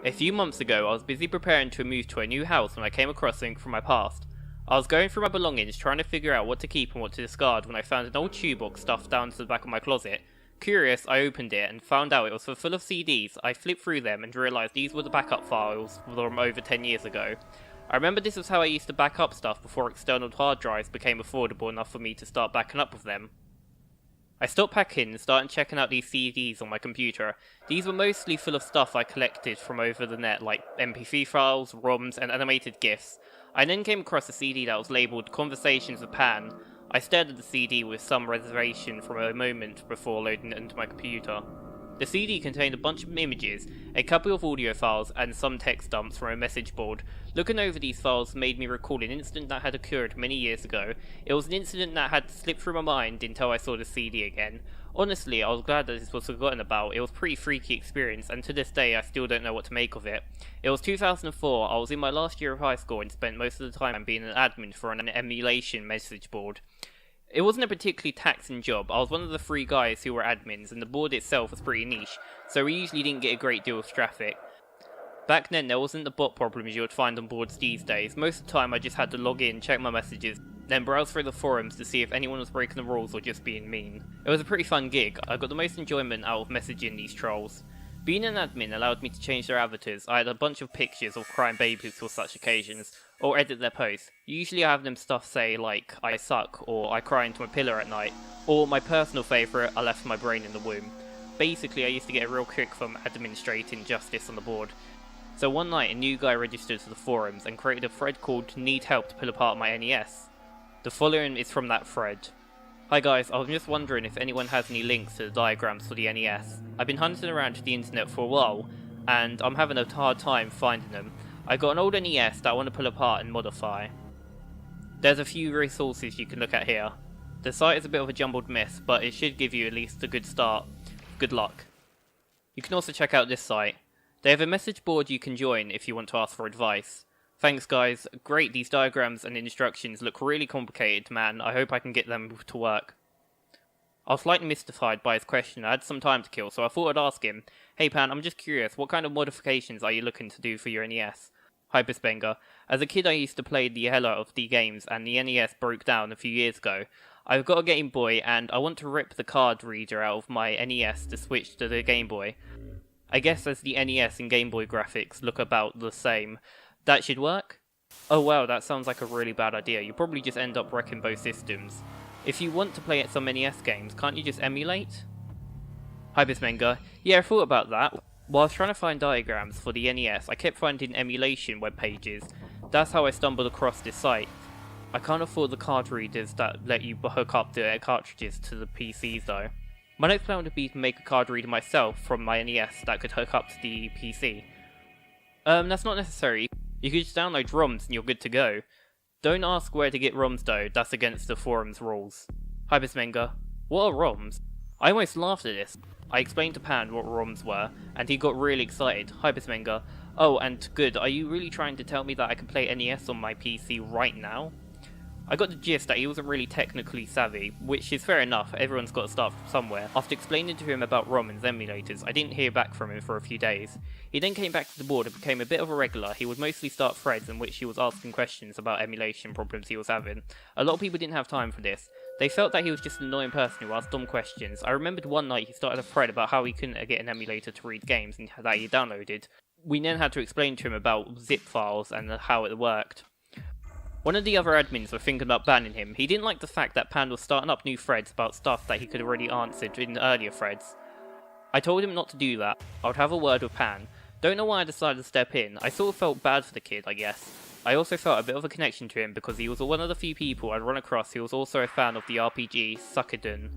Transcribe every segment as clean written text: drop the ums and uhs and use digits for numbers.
A few months ago, I was busy preparing to move to a new house when I came across something from my past. I was going through my belongings trying to figure out what to keep and what to discard when I found an old shoebox stuffed down to the back of my closet. Curious, I opened it and found out it was full of CDs. I flipped through them and realised these were the backup files from over 10 years ago. I remember this was how I used to back up stuff before external hard drives became affordable enough for me to start backing up with them. I stopped packing and started checking out these CDs on my computer. These were mostly full of stuff I collected from over the net, like MP3 files, ROMs, and animated GIFs. I then came across a CD that was labelled Conversations with Pan. I stared at the CD with some reservation for a moment before loading it into my computer. The CD contained a bunch of images, a couple of audio files, and some text dumps from a message board. Looking over these files made me recall an incident that had occurred many years ago. It was an incident that had slipped through my mind until I saw the CD again. Honestly, I was glad that this was forgotten about. It was a pretty freaky experience, and to this day I still don't know what to make of it. It was 2004, I was in my last year of high school and spent most of the time being an admin for an emulation message board. It wasn't a particularly taxing job. I was one of the 3 guys who were admins, and the board itself was pretty niche, so we usually didn't get a great deal of traffic. Back then, there wasn't the bot problems you would find on boards these days. Most of the time, I just had to log in, check my messages, then browse through the forums to see if anyone was breaking the rules or just being mean. It was a pretty fun gig. I got the most enjoyment out of messaging these trolls. Being an admin allowed me to change their avatars. I had a bunch of pictures of crying babies for such occasions, or edit their posts. Usually I have them stuff say like, I suck, or I cry into my pillow at night, or my personal favourite, I left my brain in the womb. Basically, I used to get a real kick from administrating justice on the board. So one night, a new guy registered to the forums and created a thread called Need Help to Pull Apart My NES. The following is from that thread. Hi guys, I was just wondering if anyone has any links to the diagrams for the NES. I've been hunting around the internet for a while, and I'm having a hard time finding them. I got an old NES that I want to pull apart and modify. There's a few resources you can look at here. The site is a bit of a jumbled mess, but it should give you at least a good start. Good luck. You can also check out this site. They have a message board you can join if you want to ask for advice. Thanks guys, great, these diagrams and instructions look really complicated, man. I hope I can get them to work. I was slightly mystified by his question. I had some time to kill, so I thought I'd ask him, hey Pan, I'm just curious, what kind of modifications are you looking to do for your NES? Hyperspenger. As a kid I used to play the hell out of the games, and the NES broke down a few years ago. I've got a Game Boy, and I want to rip the card reader out of my NES to switch to the Game Boy. I guess as the NES and Game Boy graphics look about the same, that should work? Oh wow, that sounds like a really bad idea. You probably just end up wrecking both systems. If you want to play at some NES games, can't you just emulate? Hyperspenger. Yeah, I thought about that. While I was trying to find diagrams for the NES, I kept finding emulation web pages. That's how I stumbled across this site. I can't afford the card readers that let you hook up the cartridges to the PCs though. My next plan would be to make a card reader myself from my NES that could hook up to the PC. That's not necessary. You could just download ROMs and you're good to go. Don't ask where to get ROMs though, that's against the forum's rules. Hyperspenger. What are ROMs? I almost laughed at this. I explained to Pan what ROMs were, and he got really excited. Hyperspenger. Oh, and good, are you really trying to tell me that I can play NES on my PC right now? I got the gist that he wasn't really technically savvy, which is fair enough, everyone's got to start from somewhere. After explaining to him about ROM and emulators, I didn't hear back from him for a few days. He then came back to the board and became a bit of a regular. He would mostly start threads in which he was asking questions about emulation problems he was having. A lot of people didn't have time for this. They felt that he was just an annoying person who asked dumb questions. I remembered one night he started a thread about how he couldn't get an emulator to read games and that he downloaded. We then had to explain to him about zip files and how it worked. One of the other admins were thinking about banning him. He didn't like the fact that Pan was starting up new threads about stuff that he could already answered in earlier threads. I told him not to do that. I would have a word with Pan. Don't know why I decided to step in. I sort of felt bad for the kid, I guess. I also felt a bit of a connection to him because he was one of the few people I'd run across who was also a fan of the RPG Suikoden.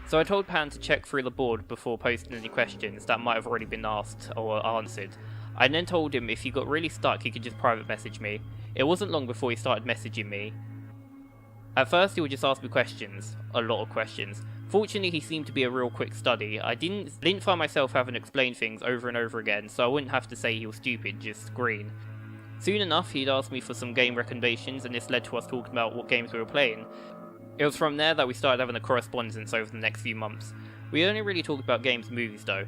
So I told Pan to check through the board before posting any questions that might have already been asked or answered. I then told him if he got really stuck he could just private message me. It wasn't long before he started messaging me. At first he would just ask me questions, a lot of questions. Fortunately he seemed to be a real quick study. I didn't find myself having to explain things over and over again, so I wouldn't have to say he was stupid, just green. Soon enough he'd asked me for some game recommendations and this led to us talking about what games we were playing. It was from there that we started having a correspondence over the next few months. We only really talked about games and movies though.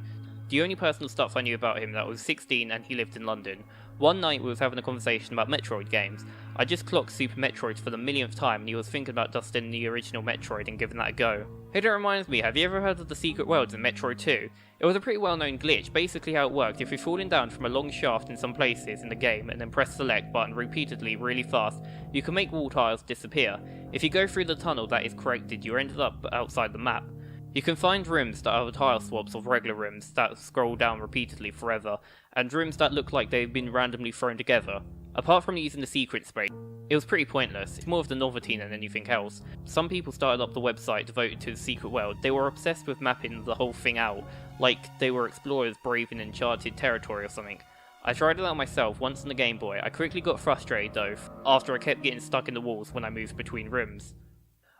The only personal stuff I knew about him that was 16 and he lived in London. One night we was having a conversation about Metroid games. I just clocked Super Metroid for the millionth time and he was thinking about dusting the original Metroid and giving that a go. Hey, that reminds me, have you ever heard of the secret worlds in Metroid 2? It was a pretty well known glitch. Basically how it worked, if you're falling down from a long shaft in some places in the game and then press the select button repeatedly really fast, you can make wall tiles disappear. If you go through the tunnel that is corrected, you ended up outside the map. You can find rooms that are tile swaps of regular rooms that scroll down repeatedly forever, and rooms that look like they've been randomly thrown together. Apart from using the secret space, it was pretty pointless. It's more of the novelty than anything else. Some people started up the website devoted to the secret world. They were obsessed with mapping the whole thing out, like they were explorers braving uncharted territory or something. I tried it out myself once on the Game Boy. I quickly got frustrated though, after I kept getting stuck in the walls when I moved between rooms.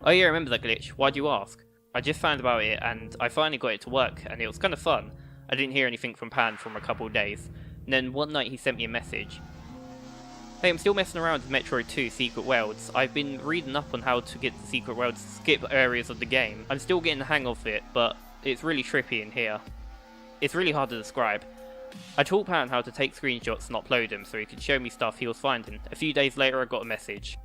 Oh yeah, I remember that glitch. Why'd you ask? I just found about it and I finally got it to work and it was kind of fun. I didn't hear anything from Pan for a couple of days. And then one night he sent me a message. Hey, I'm still messing around with Metroid 2 Secret Worlds. I've been reading up on how to get the Secret Worlds to skip areas of the game. I'm still getting the hang of it, but it's really trippy in here. It's really hard to describe. I taught Pan how to take screenshots and upload them so he could show me stuff he was finding. A few days later I got a message.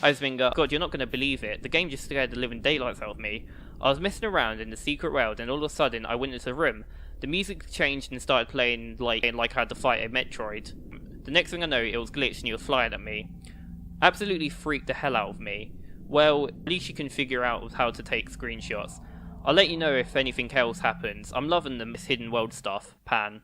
Hi Zvinga, God, you're not going to believe it. The game just scared the living daylights out of me. I was messing around in the secret world and all of a sudden I went into a room. The music changed and started playing like I had to fight a Metroid. The next thing I know, it was glitched and he was flying at me. Absolutely freaked the hell out of me. Well, at least you can figure out how to take screenshots. I'll let you know if anything else happens. I'm loving the Miss Hidden World stuff, Pan.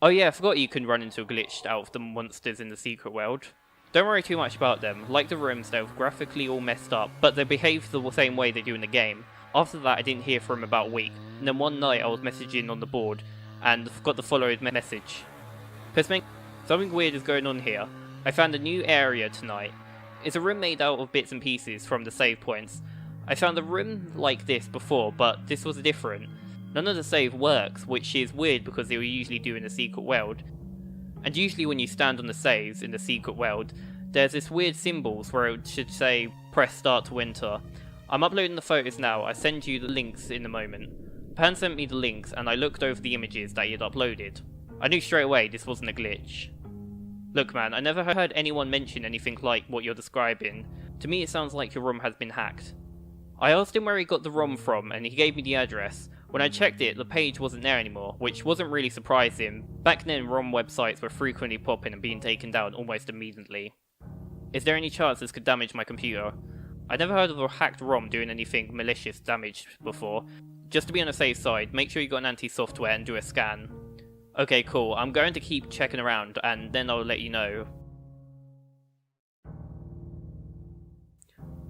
Oh yeah, I forgot you can run into a glitch out of the monsters in the secret world. Don't worry too much about them. Like the rooms, they're graphically all messed up, but they behave the same way they do in the game. After that, I didn't hear from him about a week, and then one night I was messaging on the board, and got the following message. Pissmink, something weird is going on here. I found a new area tonight. It's a room made out of bits and pieces from the save points. I found a room like this before, but this was different. None of the save works, which is weird because they will usually do in the secret world. And usually when you stand on the saves in the secret world, there's this weird symbols where it should say, press start to enter. I'm uploading the photos now, I send you the links in a moment. Pan sent me the links and I looked over the images that he had uploaded. I knew straight away this wasn't a glitch. Look man, I never heard anyone mention anything like what you're describing. To me it sounds like your ROM has been hacked. I asked him where he got the ROM from and he gave me the address. When I checked it, the page wasn't there anymore, which wasn't really surprising. Back then, ROM websites were frequently popping and being taken down almost immediately. Is there any chance this could damage my computer? I never heard of a hacked ROM doing anything malicious damage before. Just to be on the safe side, make sure you got an anti-software and do a scan. Okay, cool. I'm going to keep checking around and then I'll let you know.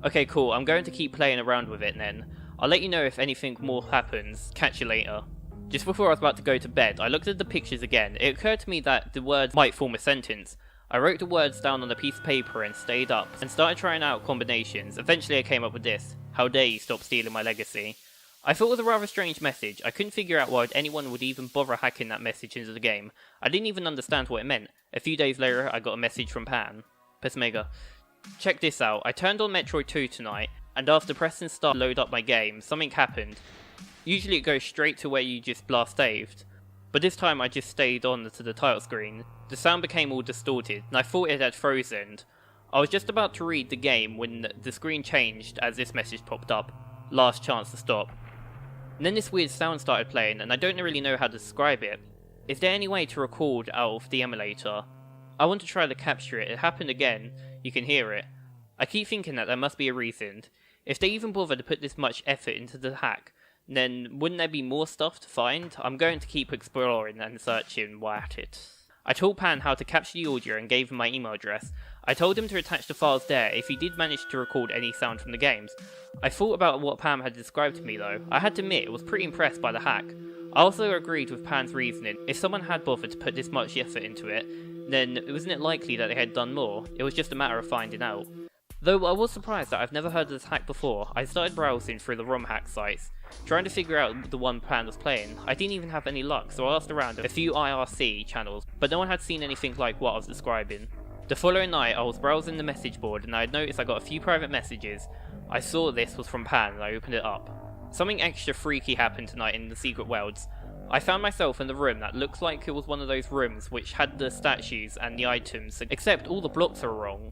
Okay, cool. I'm going to keep playing around with it then. I'll let you know if anything more happens. Catch you later. Just before I was about to go to bed, I looked at the pictures again. It occurred to me that the words might form a sentence. I wrote the words down on a piece of paper and stayed up, and started trying out combinations. Eventually I came up with this. How dare you stop stealing my legacy. I thought it was a rather strange message. I couldn't figure out why anyone would even bother hacking that message into the game. I didn't even understand what it meant. A few days later I got a message from Pan. Pissmega. Check this out. I turned on Metroid 2 tonight, and after pressing start to load up my game, something happened. Usually it goes straight to where you just blast saved, but this time I just stayed on to the title screen. The sound became all distorted, and I thought it had frozen. I was just about to read the game when the screen changed as this message popped up. Last chance to stop. And then this weird sound started playing, and I don't really know how to describe it. Is there any way to record out of the emulator? I want to try to capture it. It happened again. You can hear it. I keep thinking that there must be a reason. If they even bother to put this much effort into the hack, then wouldn't there be more stuff to find? I'm going to keep exploring and searching at it. I told Pan how to capture the audio and gave him my email address. I told him to attach the files there if he did manage to record any sound from the games. I thought about what Pam had described to me though. I had to admit I was pretty impressed by the hack. I also agreed with Pan's reasoning. If someone had bothered to put this much effort into it, then wasn't it likely that they had done more? It was just a matter of finding out. Though I was surprised that I've never heard of this hack before, I started browsing through the ROM hack sites, trying to figure out the one Pan was playing. I didn't even have any luck, so I asked around a few IRC channels, but no one had seen anything like what I was describing. The following night I was browsing the message board and I had noticed I got a few private messages. I saw this was from Pan and I opened it up. Something extra freaky happened tonight in the secret worlds. I found myself in the room that looked like it was one of those rooms which had the statues and the items, except all the blocks are wrong.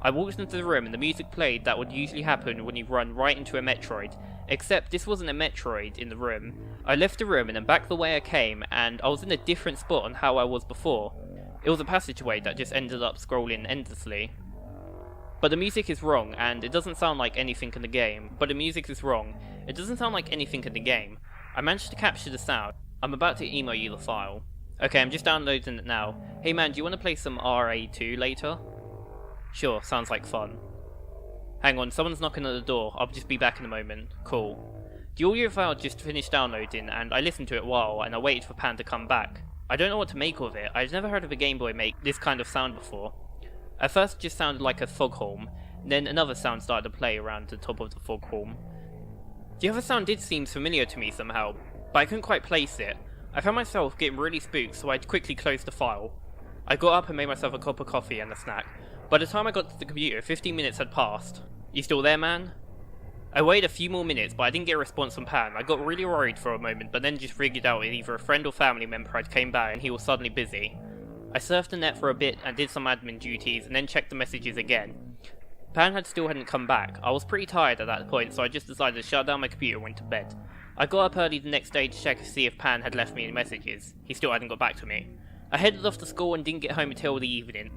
I walked into the room and the music played that would usually happen when you run right into a Metroid, except this wasn't a Metroid in the room. I left the room and then back the way I came, and I was in a different spot on how I was before. It was a passageway that just ended up scrolling endlessly. But the music is wrong, and it doesn't sound like anything in the game. I managed to capture the sound. I'm about to email you the file. Okay, I'm just downloading it now. Hey man, do you want to play some RA2 later? Sure, sounds like fun. Hang on, someone's knocking at the door. I'll just be back in a moment. Cool. The audio file just finished downloading, and I listened to it a while, and I waited for Pan to come back. I don't know what to make of it. I've never heard of a Game Boy make this kind of sound before. At first it just sounded like a foghorn, then another sound started to play around the top of the foghorn. The other sound did seem familiar to me somehow, but I couldn't quite place it. I found myself getting really spooked, so I quickly closed the file. I got up and made myself a cup of coffee and a snack. By the time I got to the computer, 15 minutes had passed. You still there, man? I waited a few more minutes, but I didn't get a response from Pan. I got really worried for a moment, but then just figured out either a friend or family member had came back and he was suddenly busy. I surfed the net for a bit and did some admin duties, and then checked the messages again. Pan still hadn't come back. I was pretty tired at that point, so I just decided to shut down my computer and went to bed. I got up early the next day to check to see if Pan had left me any messages. He still hadn't got back to me. I headed off to school and didn't get home until the evening.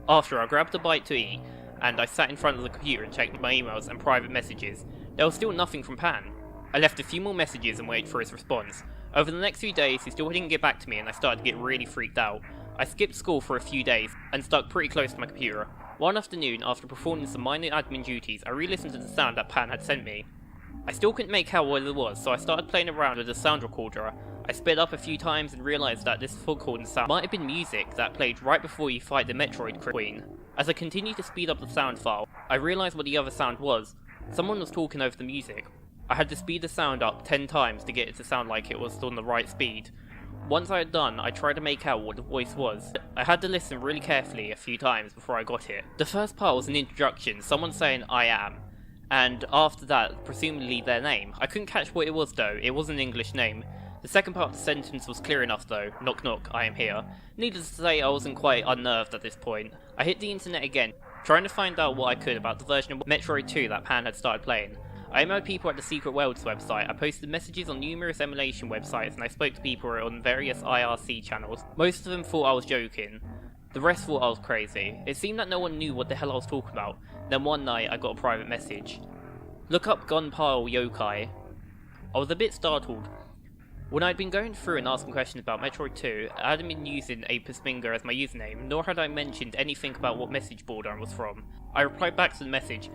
After, I grabbed a bite to eat, and I sat in front of the computer and checked my emails and private messages. There was still nothing from Pan. I left a few more messages and waited for his response. Over the next few days, he still didn't get back to me, and I started to get really freaked out. I skipped school for a few days, and stuck pretty close to my computer. One afternoon, after performing some minor admin duties, I re-listened to the sound that Pan had sent me. I still couldn't make out what it was, so I started playing around with the sound recorder. I sped up a few times and realised that this foghorn sound might have been music that played right before you fight the Metroid Queen. As I continued to speed up the sound file, I realised what the other sound was. Someone was talking over the music. I had to speed the sound up 10 times to get it to sound like it was on the right speed. Once I had done, I tried to make out what the voice was. I had to listen really carefully a few times before I got it. The first part was an introduction, someone saying "I am," and after that, presumably their name. I couldn't catch what it was though, it was an English name. The second part of the sentence was clear enough though. Knock knock, I am here. Needless to say, I wasn't quite unnerved at this point. I hit the internet again, trying to find out what I could about the version of Metroid 2 that Pan had started playing. I emailed people at the Secret Worlds website, I posted messages on numerous emulation websites, and I spoke to people on various IRC channels. Most of them thought I was joking. The rest thought I was crazy. It seemed that no one knew what the hell I was talking about. Then one night, I got a private message. Look up Gunpile Yokai. I was a bit startled. When I'd been going through and asking questions about Metroid 2, I hadn't been using a Pisminger as my username, nor had I mentioned anything about what message board I was from. I replied back to the message,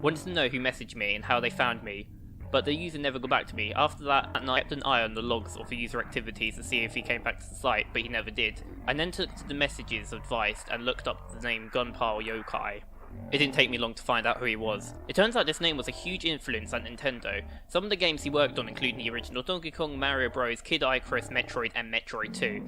wanted to know who messaged me and how they found me, but the user never got back to me. After that, I kept an eye on the logs of the user activities to see if he came back to the site, but he never did. I then took to the messages advised and looked up the name Gunpile Yokai. It didn't take me long to find out who he was. It turns out this name was a huge influence on Nintendo. Some of the games he worked on including the original Donkey Kong, Mario Bros, Kid Icarus, Metroid, and Metroid 2.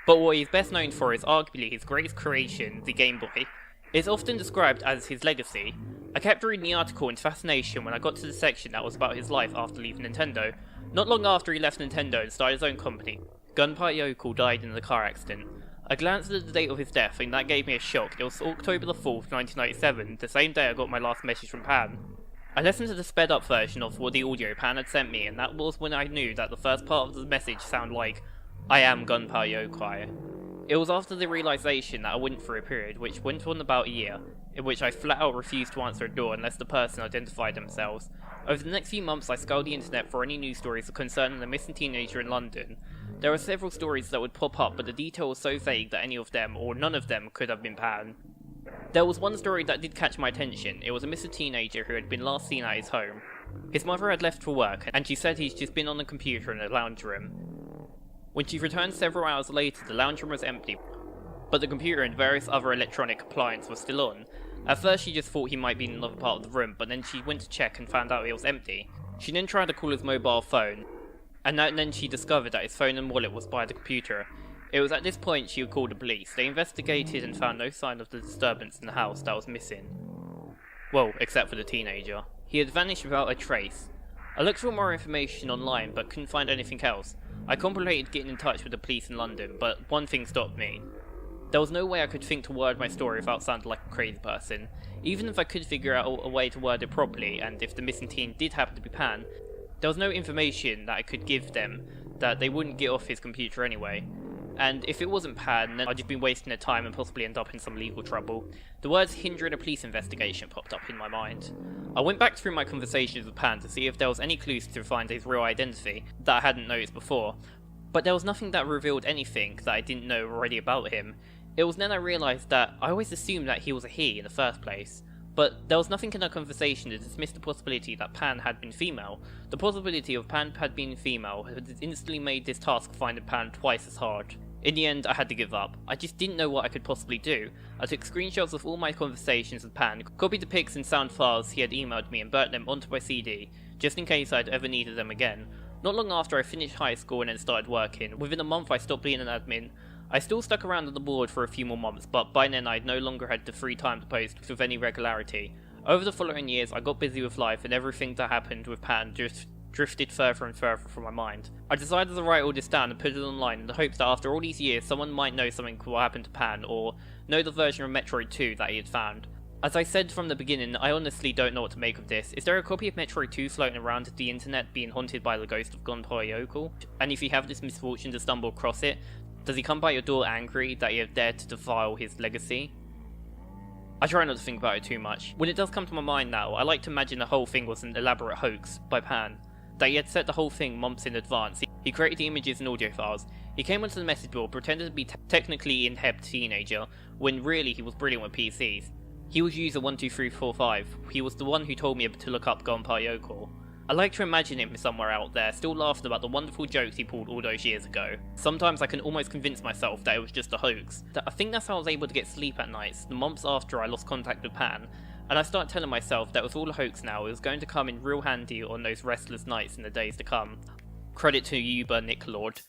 But what he's best known for is arguably his greatest creation, the Game Boy. It's often described as his legacy. I kept reading the article in fascination when I got to the section that was about his life after leaving Nintendo. Not long after he left Nintendo and started his own company, Gunpile Yokai died in a car accident. I glanced at the date of his death and that gave me a shock. It was October the 4th, 1997, the same day I got my last message from Pan. I listened to the sped up version of what the audio Pan had sent me, and that was when I knew that the first part of the message sounded like, I am Gunpile Yokai. It was after the realisation that I went through a period, which went on about a year, in which I flat out refused to answer a door unless the person identified themselves. Over the next few months I scoured the internet for any news stories concerning a missing teenager in London. There were several stories that would pop up, but the detail was so vague that any of them, or none of them, could have been Pan. There was one story that did catch my attention. It was a missing teenager who had been last seen at his home. His mother had left for work, and she said he's just been on the computer in the lounge room. When she returned several hours later, the lounge room was empty, but the computer and various other electronic appliances were still on. At first she just thought he might be in another part of the room, but then she went to check and found out it was empty. She then tried to call his mobile phone, and then she discovered that his phone and wallet was by the computer. It was at this point she called the police. They investigated and found no sign of the disturbance in the house that was missing. Well, except for the teenager. He had vanished without a trace. I looked for more information online but couldn't find anything else. I contemplated getting in touch with the police in London, but one thing stopped me. There was no way I could think to word my story without sounding like a crazy person. Even if I could figure out a way to word it properly, and if the missing teen did happen to be Pan, there was no information that I could give them that they wouldn't get off his computer anyway. And if it wasn't Pan, then I'd just been wasting their time and possibly end up in some legal trouble. The words hindering a police investigation popped up in my mind. I went back through my conversations with Pan to see if there was any clues to find his real identity that I hadn't noticed before, but there was nothing that revealed anything that I didn't know already about him. It was then I realised that I always assumed that he was a he in the first place. But there was nothing in our conversation to dismiss the possibility that Pan had been female. The possibility of Pan had been female had instantly made this task of finding Pan twice as hard. In the end, I had to give up. I just didn't know what I could possibly do. I took screenshots of all my conversations with Pan, copied the pics and sound files he had emailed me and burnt them onto my CD, just in case I'd ever needed them again. Not long after I finished high school and then started working, within a month I stopped being an admin. I still stuck around on the board for a few more months, but by then I no longer had the free time to post with any regularity. Over the following years, I got busy with life and everything that happened with Pan just drifted further and further from my mind. I decided to write all this down and put it online in the hopes that after all these years someone might know something will happen to Pan, or know the version of Metroid 2 that he had found. As I said from the beginning, I honestly don't know what to make of this. Is there a copy of Metroid 2 floating around the internet being haunted by the ghost of Gunpei Yoko? And if you have this misfortune to stumble across it, does he come by your door angry that you have dared to defile his legacy? I try not to think about it too much. When it does come to my mind now, I like to imagine the whole thing was an elaborate hoax by Pan. That he had set the whole thing months in advance. He created the images and audio files. He came onto the message board, pretended to be technically in-heb teenager, when really he was brilliant with PCs. He was user 12345. He was the one who told me to look up Gunpei Yoko. I like to imagine him somewhere out there, still laughing about the wonderful jokes he pulled all those years ago. Sometimes I can almost convince myself that it was just a hoax. I think that's how I was able to get sleep at nights, the months after I lost contact with Pan, and I started telling myself that it was all a hoax now. It was going to come in real handy on those restless nights in the days to come. Credit to Uber Nick Lord.